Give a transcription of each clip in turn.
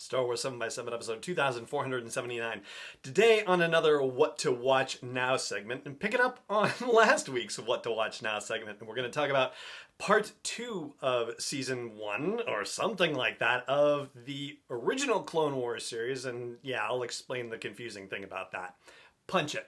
Star Wars 7x7 episode 2479. Today on another What to Watch Now segment, and picking up on last week's What to Watch Now segment, we're going to talk about part 2 of season 1, or something like that, of the original Clone Wars series, and yeah, I'll explain the confusing thing about that. Punch it.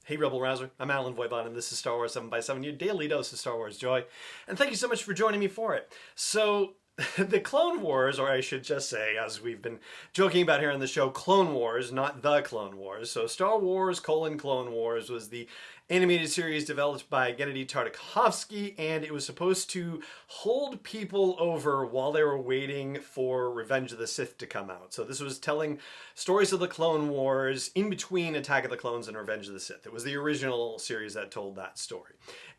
Hey Rebel Rouser, I'm Alan Voivod, and this is Star Wars 7x7, your daily dose of Star Wars joy. And thank you so much for joining me for it. So, the Clone Wars, or I should just say, as we've been joking about here on the show, Clone Wars, not the Clone Wars. So Star Wars: Clone Wars was the animated series developed by Gennady Tartakovsky, and it was supposed to hold people over while they were waiting for Revenge of the Sith to come out. So this was telling stories of the Clone Wars in between Attack of the Clones and Revenge of the Sith. It was the original series that told that story.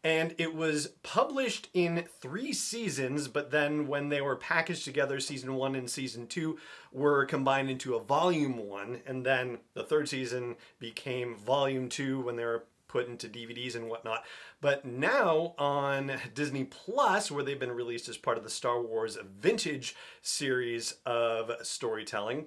And it was published in 3 seasons, but then when they were packaged together, season 1 and season 2 were combined into a volume 1, and then the 3rd season became volume 2 when they were put into DVDs and whatnot. But now on Disney Plus, where they've been released as part of the Star Wars Vintage series of storytelling,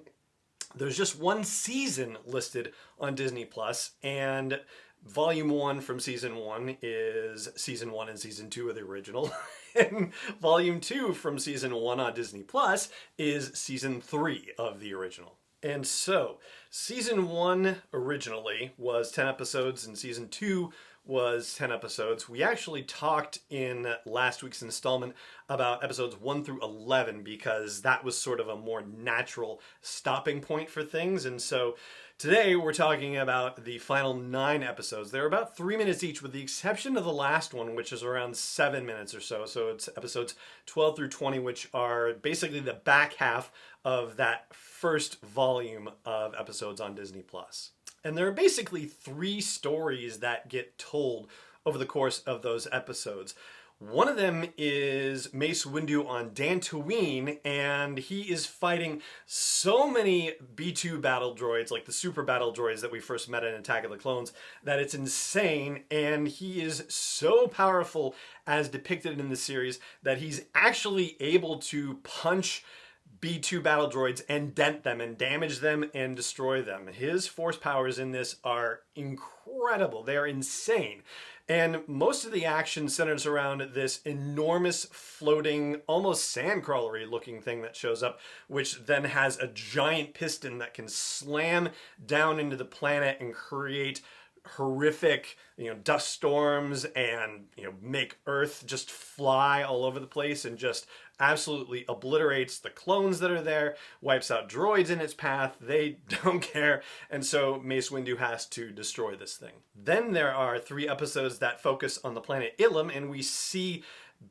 there's just 1 season listed on Disney Plus, and Volume 1 from Season 1 is Season 1 and Season 2 of the original. And Volume 2 from Season 1 on Disney Plus is Season 3 of the original. And so, Season 1 originally was 10 episodes, and Season 2 was 10 episodes. We actually talked in last week's installment about episodes 1 through 11 because that was sort of a more natural stopping point for things. And so today we're talking about the final 9 episodes. They're about 3 minutes each, with the exception of the last one, which is around 7 minutes or so. So it's episodes 12 through 20, which are basically the back half of that first volume of episodes on Disney Plus. And there are basically 3 stories that get told over the course of those episodes. One of them is Mace Windu on Dantooine, and he is fighting so many B2 battle droids, like the super battle droids that we first met in Attack of the Clones, that it's insane, and he is so powerful as depicted in the series that he's actually able to punch B2 battle droids and dent them and damage them and destroy them. His force powers in this are incredible. They are insane. And most of the action centers around this enormous floating, almost sandcrawlery looking thing that shows up, which then has a giant piston that can slam down into the planet and create horrific, dust storms and, make Earth just fly all over the place and just absolutely obliterates the clones that are there, wipes out droids in its path. They don't care. And so Mace Windu has to destroy this thing. Then there are 3 episodes that focus on the planet Ilum, and we see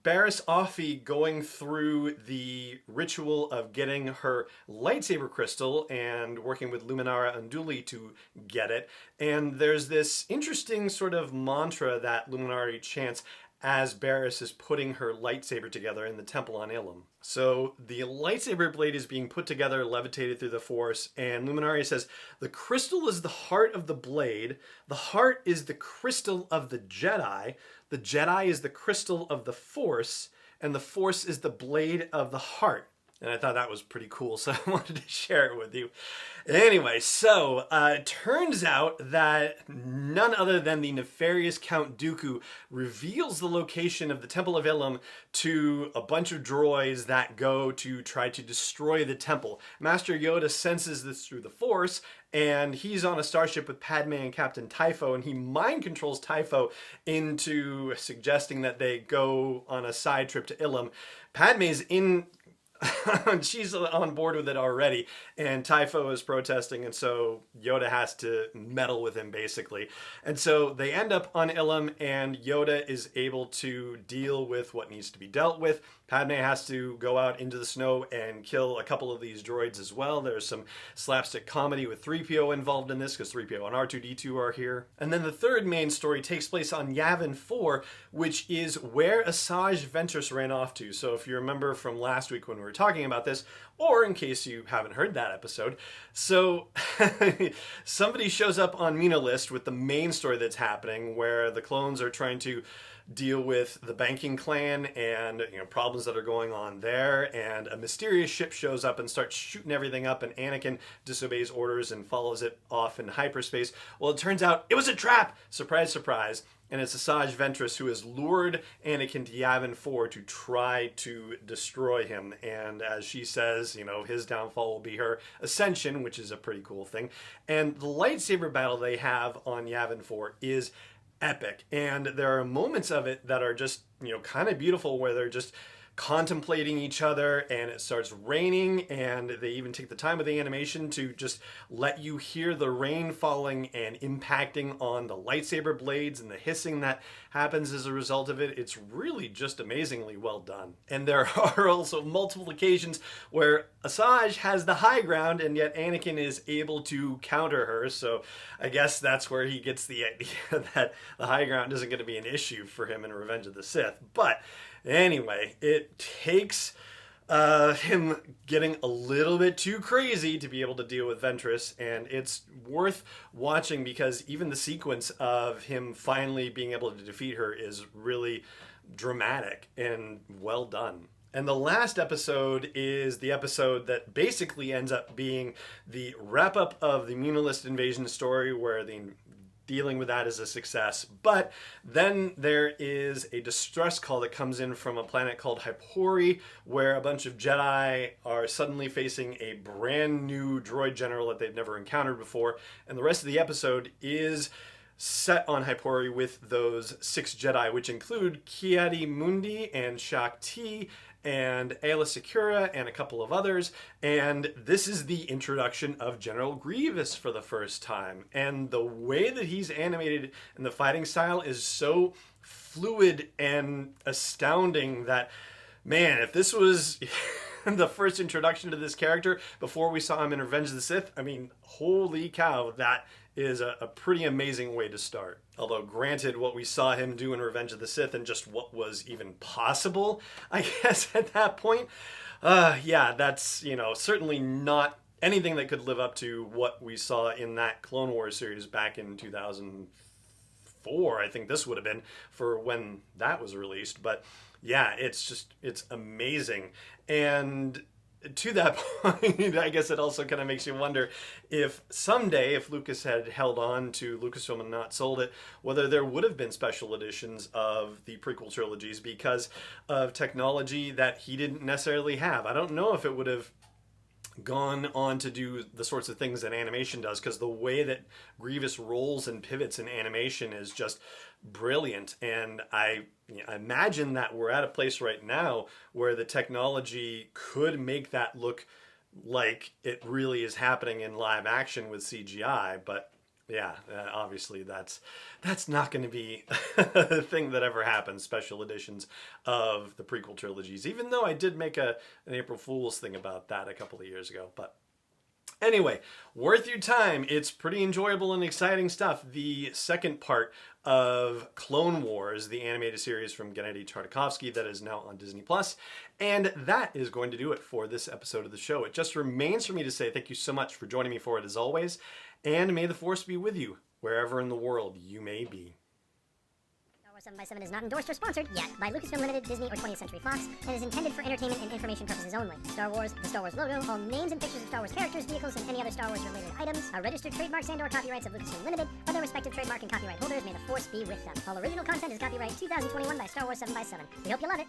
Barriss Offee going through the ritual of getting her lightsaber crystal and working with Luminara Unduli to get it. And there's this interesting sort of mantra that Luminara chants as Barriss is putting her lightsaber together in the temple on Ilum. So the lightsaber blade is being put together, levitated through the Force, and Luminara says, "The crystal is the heart of the blade, the heart is the crystal of the Jedi is the crystal of the Force, and the Force is the blade of the heart." And I thought that was pretty cool, so I wanted to share it with you. Anyway, so it turns out that none other than the nefarious Count Dooku reveals the location of the Temple of Ilum to a bunch of droids that go to try to destroy the temple. Master Yoda senses this through the Force, and he's on a starship with Padme and Captain Typho, and he mind controls Typho into suggesting that they go on a side trip to Ilum. Padme's in she's on board with it already, and Typho is protesting, and so Yoda has to meddle with him basically. And so they end up on Ilum, and Yoda is able to deal with what needs to be dealt with. Padme has to go out into the snow and kill a couple of these droids as well. There's some slapstick comedy with 3PO involved in this because 3PO and R2-D2 are here. And then the third main story takes place on Yavin 4, which is where Asajj Ventress ran off to. So if you remember from last week when we were talking about this, or in case you haven't heard that episode, so somebody shows up on Mina List with the main story that's happening where the clones are trying to deal with the banking clan and problems that are going on there, and a mysterious ship shows up and starts shooting everything up, and Anakin disobeys orders and follows it off in hyperspace. Well, it turns out it was a trap! Surprise, surprise. And it's Asajj Ventress who has lured Anakin to Yavin 4 to try to destroy him. And as she says, his downfall will be her ascension, which is a pretty cool thing. And the lightsaber battle they have on Yavin 4 is epic, and there are moments of it that are just kind of beautiful where they're just contemplating each other, and it starts raining, and they even take the time with the animation to just let you hear the rain falling and impacting on the lightsaber blades and the hissing that happens as a result of it. It's really just amazingly well done. And there are also multiple occasions where Asajj has the high ground, and yet Anakin is able to counter her, so I guess that's where he gets the idea that the high ground isn't going to be an issue for him in Revenge of the Sith. But anyway, it takes him getting a little bit too crazy to be able to deal with Ventress, and it's worth watching because even the sequence of him finally being able to defeat her is really dramatic and well done. And the last episode is the episode that basically ends up being the wrap-up of the Munalist invasion story, where the dealing with that is a success. But then there is a distress call that comes in from a planet called Hypori, where a bunch of Jedi are suddenly facing a brand new droid general that they've never encountered before. And the rest of the episode is set on Hypori with those 6 Jedi, which include Ki-Adi-Mundi and Shaak-Ti and Aayla Secura and a couple of others. And this is the introduction of General Grievous for the first time. And the way that he's animated and the fighting style is so fluid and astounding that, man, if this was the first introduction to this character before we saw him in Revenge of the Sith, I mean, holy cow, that is a pretty amazing way to start. Although granted, what we saw him do in Revenge of the Sith and just what was even possible, I guess, at that point, that's, certainly not anything that could live up to what we saw in that Clone Wars series back in 2004. I think this would have been for when that was released. But yeah, it's amazing. And to that point, I guess it also kind of makes you wonder if someday, if Lucas had held on to Lucasfilm and not sold it, whether there would have been special editions of the prequel trilogies because of technology that he didn't necessarily have. I don't know if it would have gone on to do the sorts of things that animation does, because the way that Grievous rolls and pivots in animation is just brilliant. And I imagine that we're at a place right now where the technology could make that look like it really is happening in live action with CGI. But yeah, obviously that's not going to be a thing that ever happens, special editions of the prequel trilogies, even though I did make an April Fool's thing about that a couple of years ago. But anyway, worth your time. It's pretty enjoyable and exciting stuff. The second part of Clone Wars, the animated series from Gennady Tartakovsky that is now on Disney+. And that is going to do it for this episode of the show. It just remains for me to say thank you so much for joining me for it as always. And may the Force be with you, wherever in the world you may be. Star Wars 7x7 is not endorsed or sponsored yet by Lucasfilm Limited, Disney, or 20th Century Fox, and is intended for entertainment and information purposes only. Star Wars, the Star Wars logo, all names and pictures of Star Wars characters, vehicles, and any other Star Wars-related items are registered trademarks and/or copyrights of Lucasfilm Limited, or their respective trademark and copyright holders. May the Force be with them. All original content is copyright 2021 by Star Wars 7x7. We hope you love it.